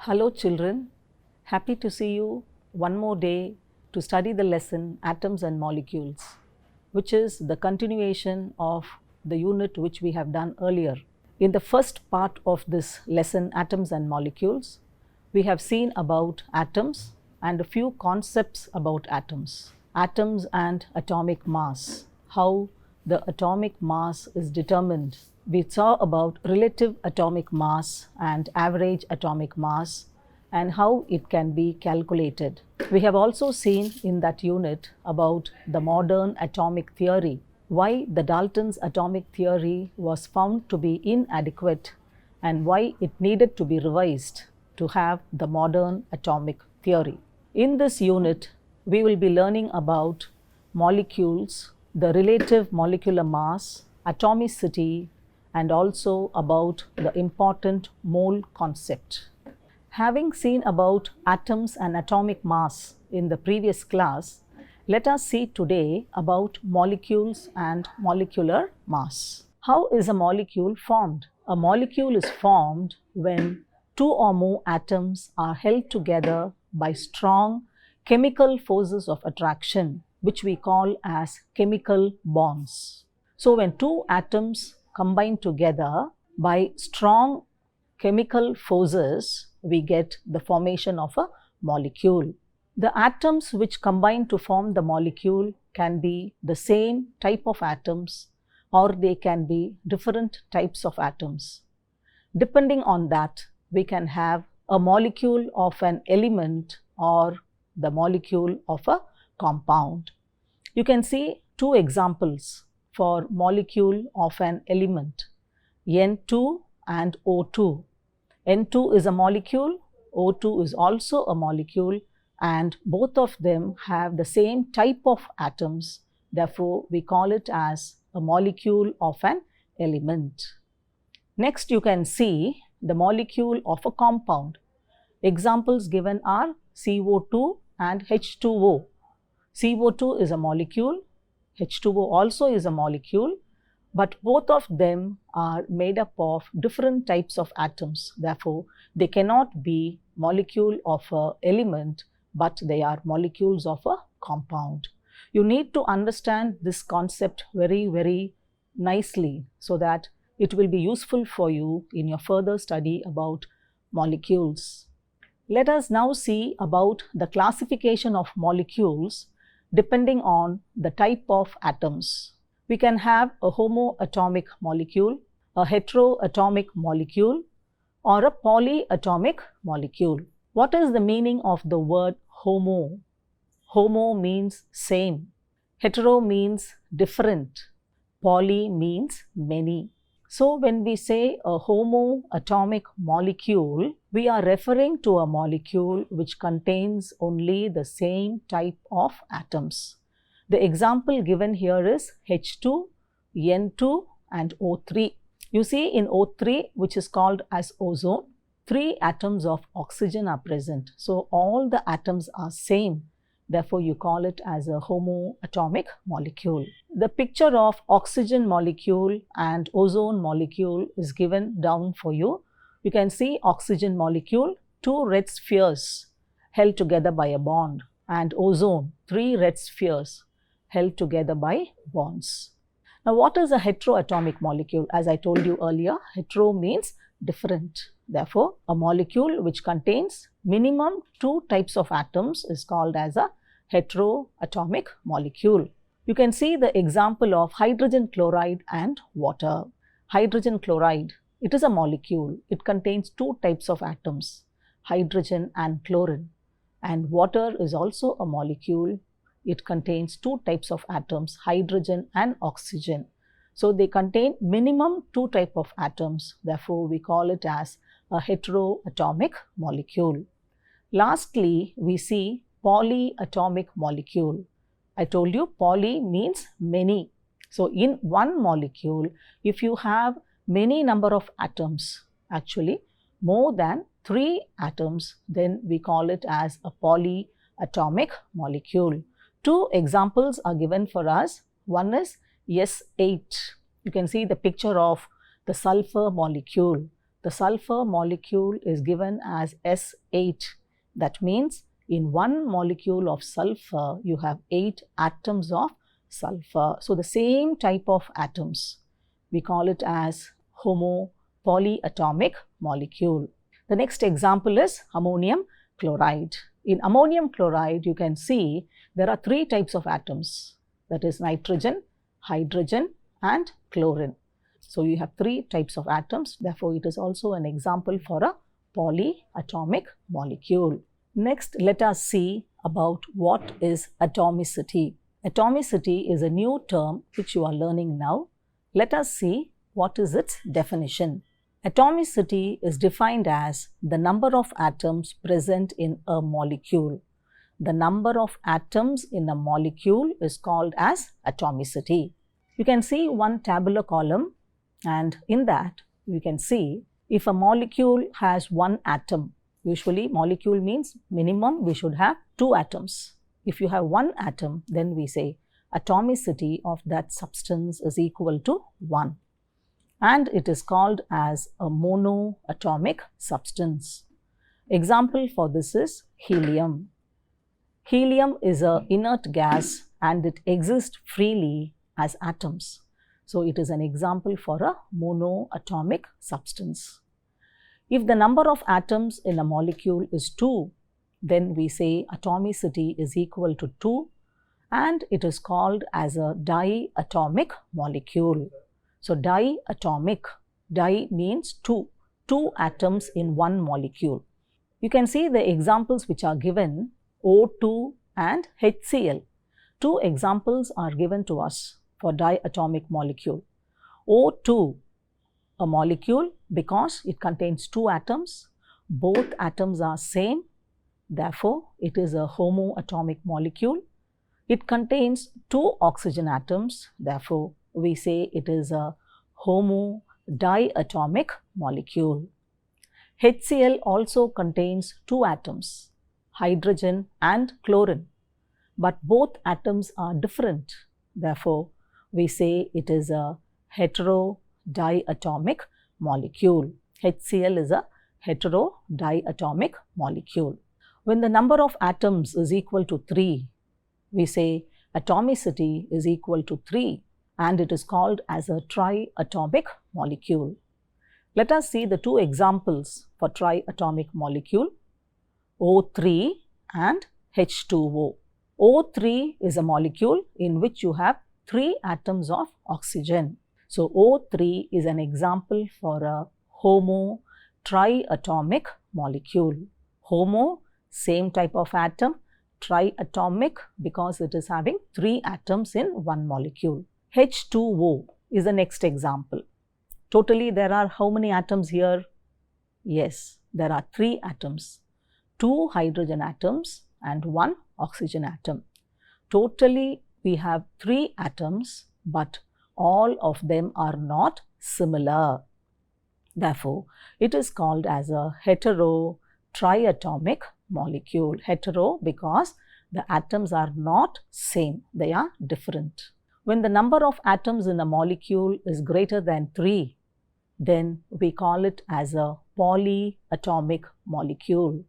Hello children, happy to see you one more day to study the lesson Atoms and Molecules, which is the continuation of the unit which we have done earlier. In the first part of this lesson Atoms and Molecules, we have seen about atoms and a few concepts about atoms. Atoms and atomic mass, how the atomic mass is determined. We saw about relative atomic mass and average atomic mass and how it can be calculated. We have also seen in that unit about the modern atomic theory, why the Dalton's atomic theory was found to be inadequate and why it needed to be revised to have the modern atomic theory. In this unit, we will be learning about molecules, the relative molecular mass, atomicity, and also about the important mole concept. Having seen about atoms and atomic mass in the previous class, let us see today about molecules and molecular mass. How is a molecule formed? A molecule is formed when two or more atoms are held together by strong chemical forces of attraction, which we call as chemical bonds. So when two atoms combine together by strong chemical forces, we get the formation of a molecule. The atoms which combine to form the molecule can be the same type of atoms or they can be different types of atoms. Depending on that, we can have a molecule of an element or the molecule of a compound. You can see two examples for molecule of an element, N2 and O2. N2 is a molecule, O2 is also a molecule, and both of them have the same type of atoms. Therefore, we call it as a molecule of an element. Next, you can see the molecule of a compound. Examples given are CO2 and H2O. CO2 is a molecule, H2O also is a molecule, but both of them are made up of different types of atoms. Therefore, they cannot be molecule of an element, but they are molecules of a compound. You need to understand this concept very nicely so that it will be useful for you in your further study about molecules. Let us now see about the classification of molecules depending on the type of atoms. We can have a homoatomic molecule, a heteroatomic molecule, or a polyatomic molecule. What is the meaning of the word homo? Homo means same, hetero means different, poly means many. So when we say a homoatomic molecule, we are referring to a molecule which contains only the same type of atoms. The example given here is H2, N2 and O3. You see in O3, which is called as ozone, 3 atoms of oxygen are present. So all the atoms are same. Therefore, you call it as a homoatomic molecule. The picture of oxygen molecule and ozone molecule is given down for you. You can see oxygen molecule, 2 red spheres held together by a bond, and ozone, 3 red spheres held together by bonds. Now, what is a heteroatomic molecule? As I told you earlier, hetero means different. Therefore, a molecule which contains minimum 2 types of atoms is called as a heteroatomic molecule. You can see the example of hydrogen chloride and water. Hydrogen chloride, it is a molecule. It contains 2 types of atoms, hydrogen and chlorine. And water is also a molecule. It contains 2 types of atoms, hydrogen and oxygen. So they contain minimum 2 types of atoms. Therefore, we call it as a heteroatomic molecule. Lastly, we see polyatomic molecule. I told you poly means many. So in one molecule, if you have many number of atoms, actually more than 3 atoms, then we call it as a polyatomic molecule. 2 examples are given for us. One is S8. You can see the picture of the sulfur molecule. the sulfur molecule is given as S8. That means in one molecule of sulfur, you have 8 atoms of sulfur. So the same type of atoms, we call it as homo-polyatomic molecule. The next example is ammonium chloride. In ammonium chloride, you can see there are 3 types of atoms, that is nitrogen, hydrogen and chlorine. So you have 3 types of atoms, therefore it is also an example for a polyatomic molecule. Next, let us see about what is atomicity. Atomicity is a new term which you are learning now. Let us see what is its definition. Atomicity is defined as the number of atoms present in a molecule. The number of atoms in a molecule is called as atomicity. You can see one tabular column, and in that you can see if a molecule has 1 atom. Usually molecule means minimum we should have 2 atoms. If you have 1 atom, then we say atomicity of that substance is equal to 1. And it is called as a monoatomic substance. Example for this is helium. Helium is an inert gas and it exists freely as atoms. So it is an example for a monoatomic substance. If the number of atoms in a molecule is 2, then we say atomicity is equal to 2 and it is called as a diatomic molecule. So diatomic, di means 2 atoms in one molecule. You can see the examples which are given, O2 and HCl. 2 examples are given to us for diatomic molecule. O2, a molecule because it contains 2 atoms. Both atoms are same. Therefore, it is a homoatomic molecule. It contains 2 oxygen atoms. Therefore, we say it is a homodiatomic molecule. HCl also contains 2 atoms, hydrogen and chlorine. But both atoms are different. Therefore, we say it is a heterodiatomic molecule. HCl is a heterodiatomic molecule. When the number of atoms is equal to 3, we say atomicity is equal to 3 and it is called as a triatomic molecule. Let us see the 2 examples for triatomic molecule, O3 and H2O. O3 is a molecule in which you have 3 atoms of oxygen. So O3 is an example for a homo triatomic molecule. Homo, same type of atom, triatomic because it is having 3 atoms in one molecule. H2O is the next example. Totally there are how many atoms here? Yes, there are 3 atoms, 2 hydrogen atoms and 1 oxygen atom. Totally we have 3 atoms, but all of them are not similar. Therefore, it is called as a heterotriatomic molecule. Hetero because the atoms are not same, they are different. When the number of atoms in a molecule is greater than 3, then we call it as a polyatomic molecule.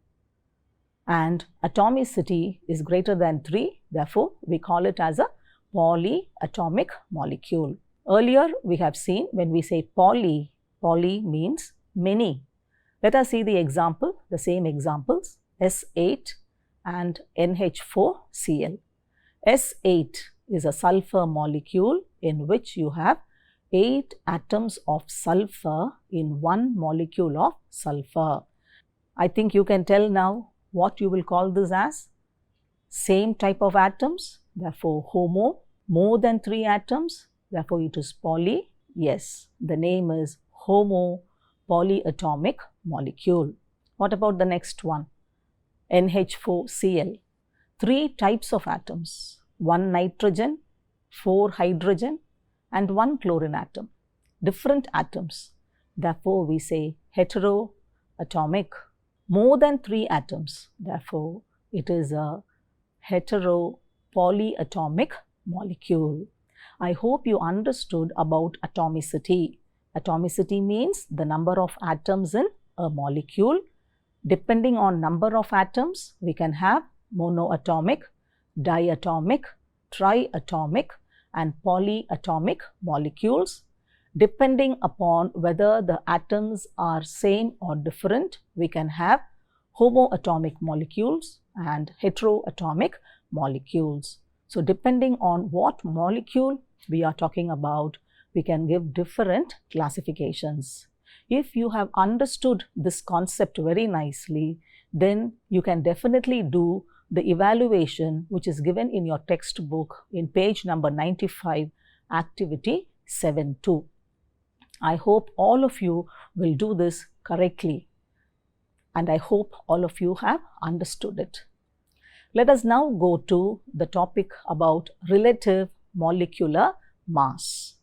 And atomicity is greater than 3, therefore we call it as a polyatomic molecule. Earlier we have seen when we say poly, poly means many. Let us see the example, the same examples, S8 and NH4Cl. S8 is a sulfur molecule in which you have 8 atoms of sulfur in one molecule of sulfur. I think you can tell now what you will call this as. Same type of atoms, therefore homo, more than 3 atoms, therefore it is poly. Yes, the name is homo polyatomic molecule. What about the next one? NH4Cl. 3 types of atoms, 1 nitrogen, 4 hydrogen and 1 chlorine atom. Different atoms. Therefore, we say heteroatomic. More than 3 atoms. Therefore, it is a heteropolyatomic molecule. I hope you understood about atomicity. Atomicity means the number of atoms in a molecule. Depending on number of atoms, we can have monoatomic, diatomic, triatomic and polyatomic molecules. Depending upon whether the atoms are same or different, we can have homoatomic molecules and heteroatomic molecules. So, depending on what molecule we are talking about, we can give different classifications. If you have understood this concept very nicely, then you can definitely do the evaluation which is given in your textbook in page number 95, activity 7.2. I hope all of you will do this correctly, and I hope all of you have understood it. Let us now go to the topic about relative molecular mass.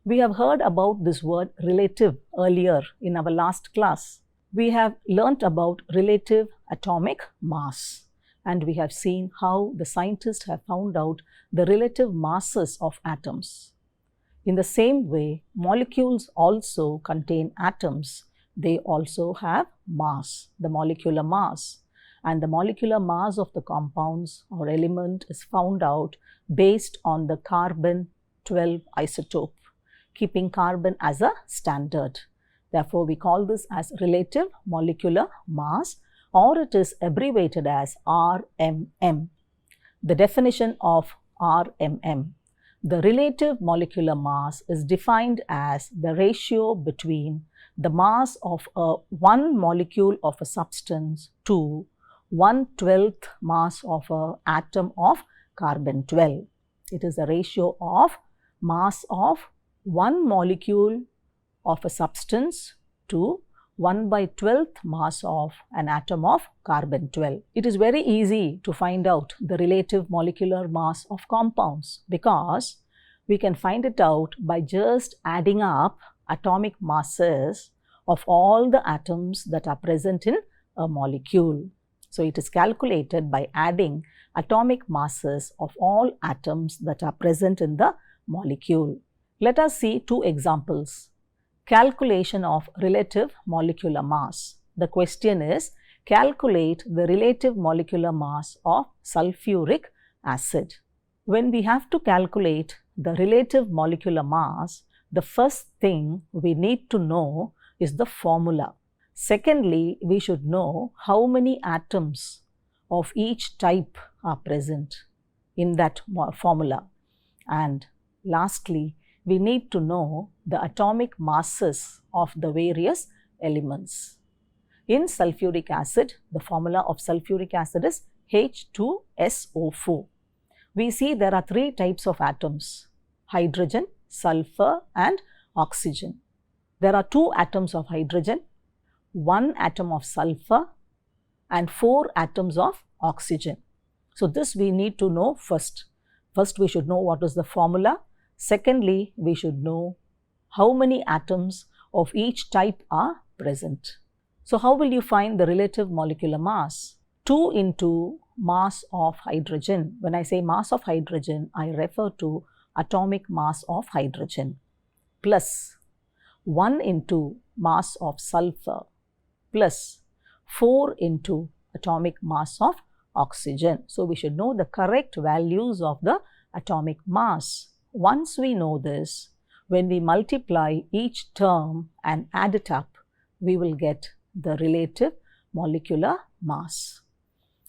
We have heard about this word relative earlier in our last class. We have learnt about relative atomic mass, and we have seen how the scientists have found out the relative masses of atoms. In the same way, molecules also contain atoms. They also have mass, the molecular mass. And the molecular mass of the compounds or element is found out based on the carbon-12 isotope, keeping carbon as a standard. Therefore, we call this as relative molecular mass, or it is abbreviated as RMM. The definition of RMM. The relative molecular mass is defined as the ratio between the mass of one molecule of a substance to 1/12th mass of an atom of carbon-12. It is the ratio of mass of one molecule of a substance to 1/12th mass of an atom of carbon-12. It is very easy to find out the relative molecular mass of compounds because we can find it out by just adding up atomic masses of all the atoms that are present in a molecule. So, it is calculated by adding atomic masses of all atoms that are present in the molecule. Let us see two examples. Calculation of relative molecular mass. The question is, calculate the relative molecular mass of sulfuric acid. When we have to calculate the relative molecular mass, the first thing we need to know is the formula. Secondly, we should know how many atoms of each type are present in that formula. And lastly, we need to know the atomic masses of the various elements. In sulfuric acid, the formula of sulfuric acid is H2SO4. We see there are three types of atoms: hydrogen, sulfur and oxygen. There are 2 atoms of hydrogen, 1 atom of sulfur and 4 atoms of oxygen. So, this we need to know first. First, we should know what is the formula. Secondly, we should know how many atoms of each type are present. So, how will you find the relative molecular mass? 2 into mass of hydrogen. When I say mass of hydrogen, I refer to atomic mass of hydrogen, plus 1 into mass of sulfur, plus 4 into atomic mass of oxygen. So, we should know the correct values of the atomic mass. Once we know this, when we multiply each term and add it up, we will get the relative molecular mass.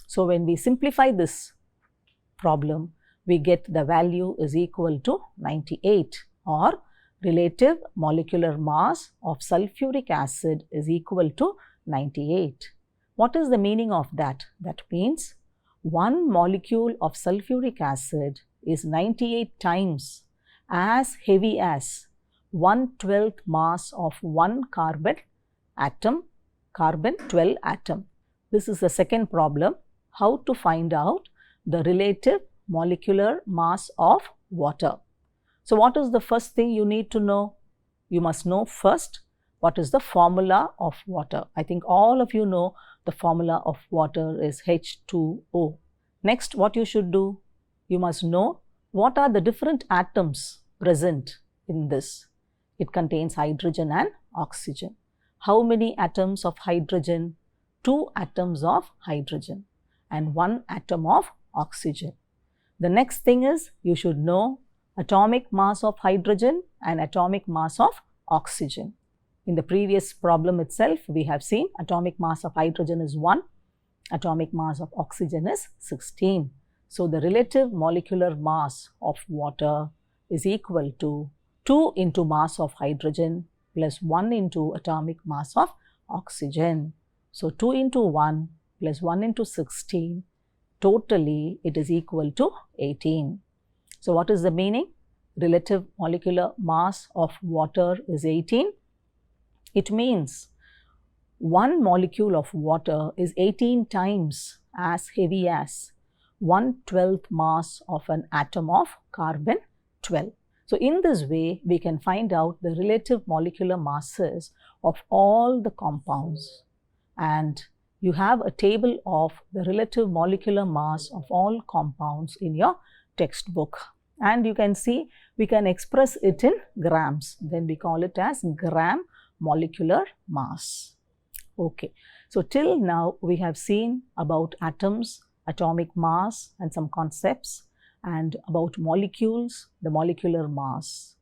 So, when we simplify this problem, we get the value is equal to 98, or relative molecular mass of sulfuric acid is equal to 98. What is the meaning of that? That means one molecule of sulfuric acid is 98 times as heavy as 1/12th mass of one carbon atom, carbon-12 atom. This is the second problem, how to find out the relative molecular mass of water. So, what is the first thing you need to know? You must know first what is the formula of water. I think all of you know the formula of water is H2O. Next, what you should do? You must know what are the different atoms present in this. It contains hydrogen and oxygen. How many atoms of hydrogen? 2 atoms of hydrogen and 1 atom of oxygen. The next thing is you should know atomic mass of hydrogen and atomic mass of oxygen. In the previous problem itself, we have seen atomic mass of hydrogen is 1, atomic mass of oxygen is 16. So, the relative molecular mass of water is equal to 2 into mass of hydrogen plus 1 into atomic mass of oxygen. So, 2 into 1 plus 1 into 16, totally it is equal to 18. So, what is the meaning? Relative molecular mass of water is 18. It means one molecule of water is 18 times as heavy as 1/12th mass of an atom of carbon 12. So, in this way, we can find out the relative molecular masses of all the compounds, and you have a table of the relative molecular mass of all compounds in your textbook. And you can see we can express it in grams. Then we call it as gram molecular mass. Okay, so till now we have seen about atoms, atomic mass and some concepts, and about molecules, the molecular mass.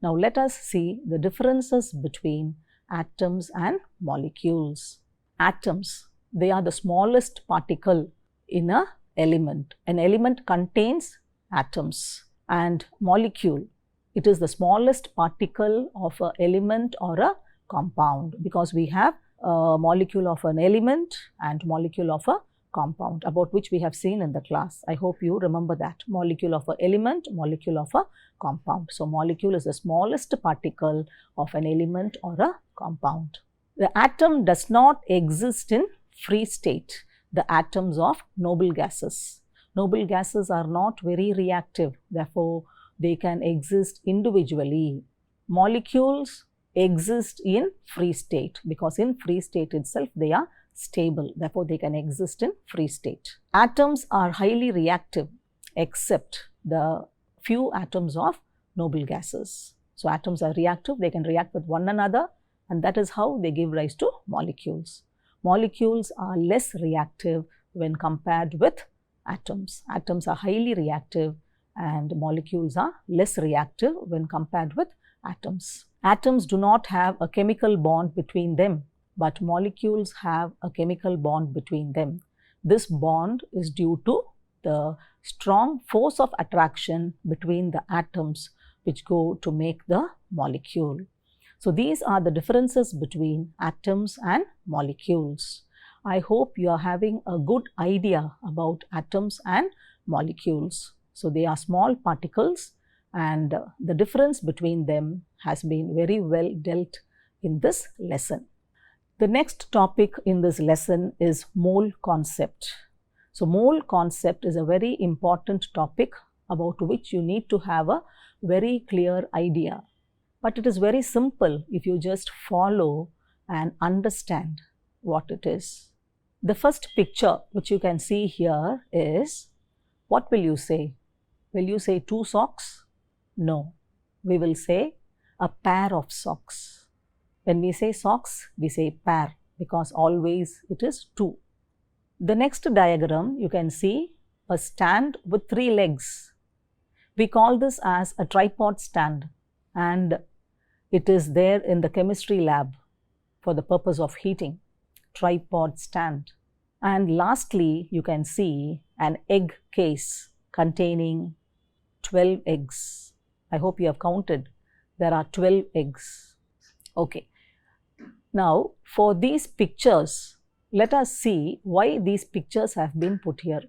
Now let us see the differences between atoms and molecules. Atoms, they are the smallest particle in an element. An element contains atoms. And molecule, it is the smallest particle of an element or a compound, because we have a molecule of an element and molecule of a compound, about which we have seen in the class. I hope you remember that. Molecule of an element, molecule of a compound. So, molecule is the smallest particle of an element or a compound. The atom does not exist in free state. The atoms of noble gases. Noble gases are not very reactive, therefore, they can exist individually. Molecules exist in free state, because in free state itself they are stable, therefore, they can exist in free state. Atoms are highly reactive except the few atoms of noble gases. So, atoms are reactive, they can react with one another, and that is how they give rise to molecules. Molecules are less reactive when compared with atoms. Atoms are highly reactive and molecules are less reactive when compared with atoms. Atoms do not have a chemical bond between them, but molecules have a chemical bond between them. This bond is due to the strong force of attraction between the atoms which go to make the molecule. So, these are the differences between atoms and molecules. I hope you are having a good idea about atoms and molecules. So, they are small particles and the difference between them has been very well dealt in this lesson. The next topic in this lesson is mole concept. So, mole concept is a very important topic about which you need to have a very clear idea. But it is very simple if you just follow and understand what it is. The first picture which you can see here is, what will you say? Will you say 2 socks? No, we will say a pair of socks. When we say socks, we say pair, because always it is 2. The next diagram, you can see a stand with 3 legs. We call this as a tripod stand, and it is there in the chemistry lab for the purpose of heating. Tripod stand. And lastly, you can see an egg case containing 12 eggs. I hope you have counted. There are 12 eggs. Okay. Now, for these pictures, let us see why these pictures have been put here.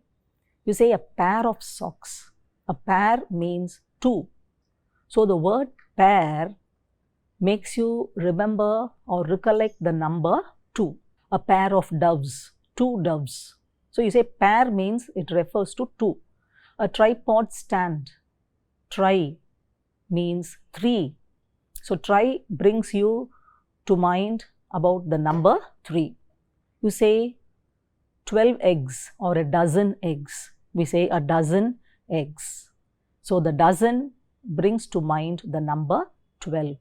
You say a pair of socks. A pair means 2. So, the word pair makes you remember or recollect the number 2. A pair of doves, 2 doves. So, you say pair means it refers to 2. A tripod stand, tri means 3. So, tri brings you to mind about the number 3. You say 12 eggs or a dozen eggs. We say a dozen eggs. So, the dozen brings to mind the number 12.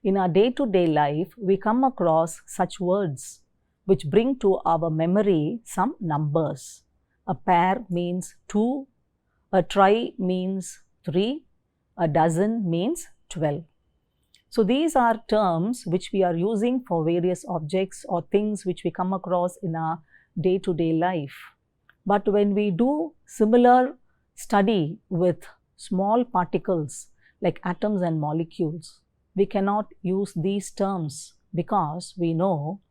In our day-to-day life, we come across such words which bring to our memory some numbers. A pair means 2, a try means 3, a dozen means 12. So these are terms which we are using for various objects or things which we come across in our day-to-day life. But when we do similar study with small particles like atoms and molecules, we cannot use these terms because we know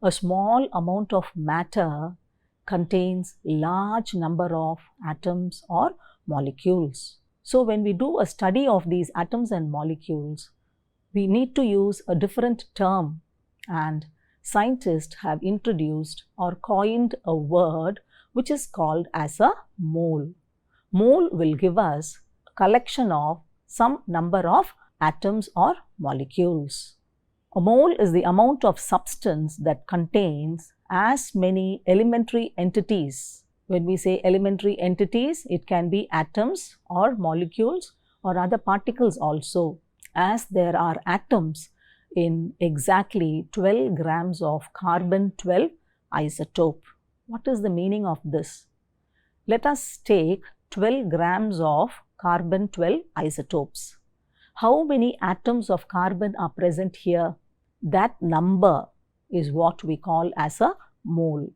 a small amount of matter contains large number of atoms or molecules. So when we do a study of these atoms and molecules, we need to use a different term, and scientists have introduced or coined a word which is called as a mole. Mole will give us a collection of some number of atoms or molecules. A mole is the amount of substance that contains as many elementary entities. When we say elementary entities, it can be atoms or molecules or other particles also, as there are atoms in exactly 12 grams of carbon-12 isotope. What is the meaning of this? Let us take 12 grams of carbon-12 isotopes. How many atoms of carbon are present here? That number is what we call as a mole.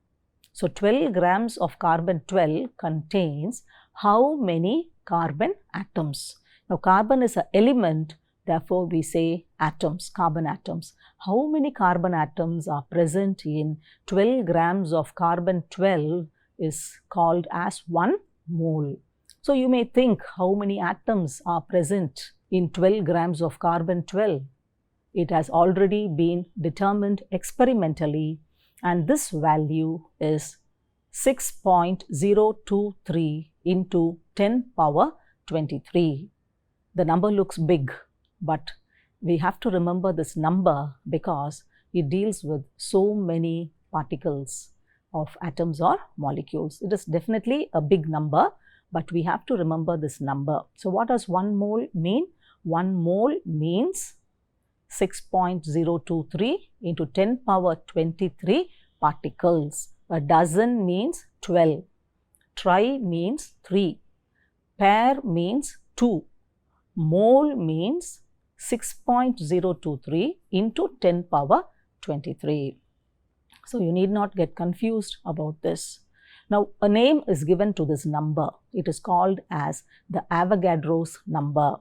So 12 grams of carbon-12 contains how many carbon atoms? Now carbon is an element, therefore we say atoms, carbon atoms. How many carbon atoms are present in 12 grams of carbon-12 is called as 1 mole. So you may think how many atoms are present in 12 grams of carbon-12. It has already been determined experimentally, and this value is 6.023 into 10 power 23. The number looks big, but we have to remember this number because it deals with so many particles of atoms or molecules. It is definitely a big number, but we have to remember this number. So what does 1 mole mean? 1 mole means 6.023 into 10 power 23 particles. A dozen means 12. Try means 3. Pair means 2. Mole means 6.023 into 10 power 23. So you need not get confused about this. Now a name is given to this number. It is called as the Avogadro's number,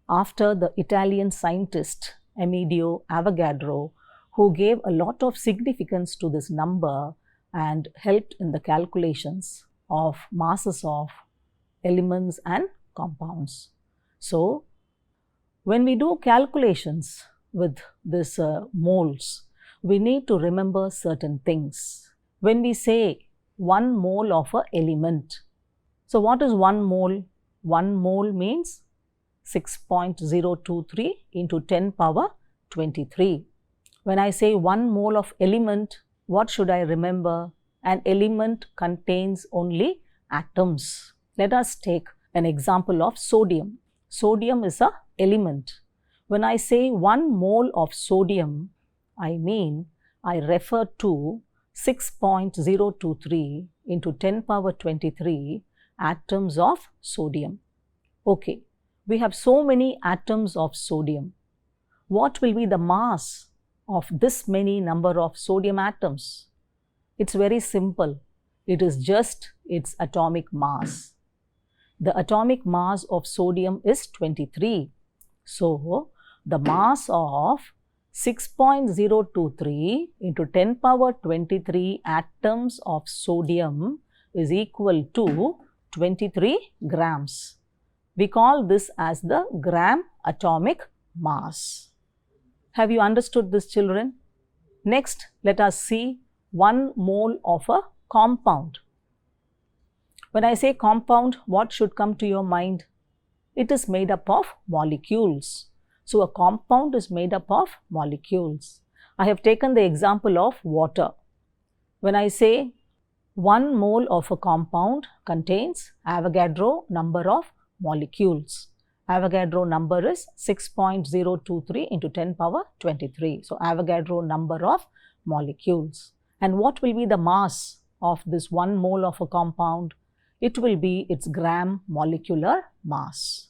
after the Italian scientist Amedeo Avogadro, who gave a lot of significance to this number and helped in the calculations of masses of elements and compounds. So when we do calculations with this moles, we need to remember certain things. When we say 1 mole of an element, so what is 1 mole? 1 mole means 6.023 into 10 power 23. When I say 1 mole of element, what should I remember? An element contains only atoms. Let us take an example of sodium. Sodium is an element. When I say 1 mole of sodium, I mean I refer to 6.023 into 10 power 23 atoms of sodium. Okay, we have so many atoms of sodium. What will be the mass of this many number of sodium atoms? It's very simple. It is just its atomic mass. The atomic mass of sodium is 23. So, the mass of 6.023 into 10 power 23 atoms of sodium is equal to 23 grams. We call this as the gram atomic mass. Have you understood this, children? Next, let us see 1 mole of a compound. When I say compound, what should come to your mind? It is made up of molecules. So, a compound is made up of molecules. I have taken the example of water. When I say 1 mole of a compound contains Avogadro number of molecules. Avogadro number is 6.023 into 10 power 23. So, Avogadro number of molecules. And what will be the mass of this 1 mole of a compound? It will be its gram molecular mass.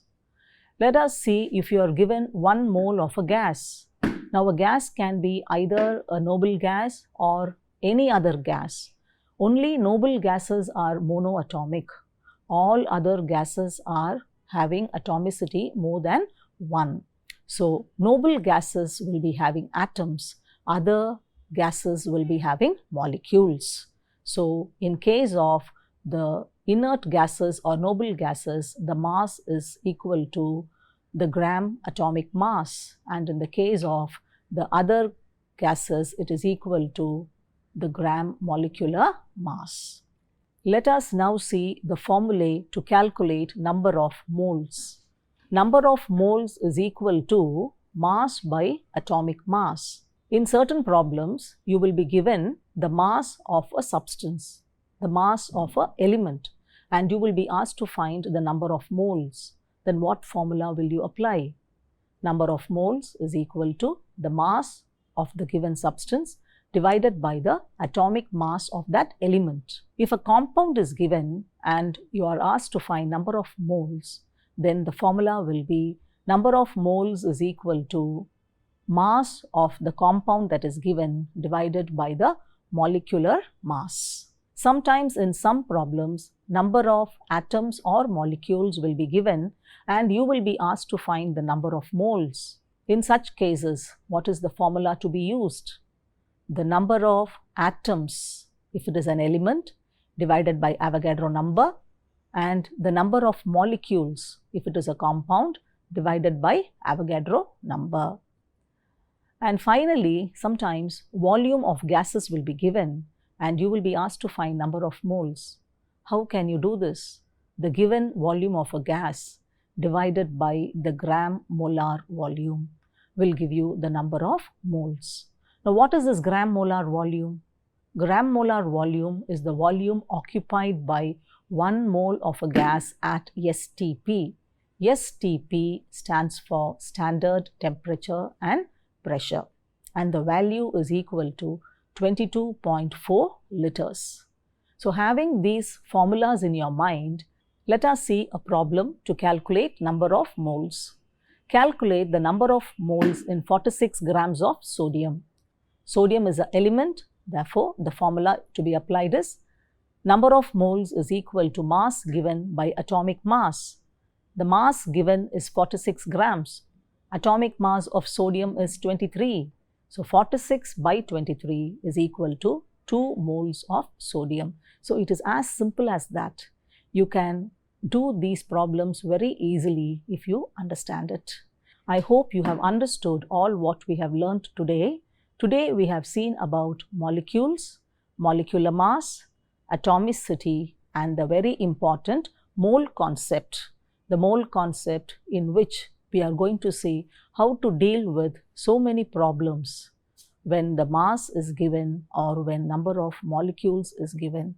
Let us see if you are given 1 mole of a gas. Now, a gas can be either a noble gas or any other gas. Only noble gases are monoatomic. All other gases are having atomicity more than 1. So, noble gases will be having atoms, other gases will be having molecules. So, in case of the inert gases or noble gases, the mass is equal to the gram atomic mass, and in the case of the other gases, it is equal to the gram molecular mass. Let us now see the formulae to calculate number of moles. Number of moles is equal to mass by atomic mass. In certain problems, you will be given the mass of a substance, the mass of an element, and you will be asked to find the number of moles. Then what formula will you apply? Number of moles is equal to the mass of the given substance divided by the atomic mass of that element. If a compound is given and you are asked to find number of moles, then the formula will be number of moles is equal to mass of the compound that is given divided by the molecular mass. Sometimes in some problems, number of atoms or molecules will be given and you will be asked to find the number of moles. In such cases, what is the formula to be used? The number of atoms, if it is an element, divided by Avogadro number, and the number of molecules, if it is a compound, divided by Avogadro number. And finally, sometimes volume of gases will be given and you will be asked to find number of moles. How can you do this? The given volume of a gas divided by the gram molar volume will give you the number of moles. Now, what is this gram molar volume? Gram molar volume is the volume occupied by 1 mole of a gas at STP. STP stands for standard temperature and pressure, and the value is equal to 22.4 liters. So, having these formulas in your mind, let us see a problem to calculate number of moles. Calculate the number of moles in 46 grams of sodium. Sodium is an element, therefore, the formula to be applied is number of moles is equal to mass given by atomic mass. The mass given is 46 grams. Atomic mass of sodium is 23. So, 46 by 23 is equal to 2 moles of sodium. So, it is as simple as that. You can do these problems very easily if you understand it. I hope you have understood all what we have learnt today. Today we have seen about molecules, molecular mass, atomicity, and the very important mole concept. The mole concept in which we are going to see how to deal with so many problems when the mass is given or when number of molecules is given.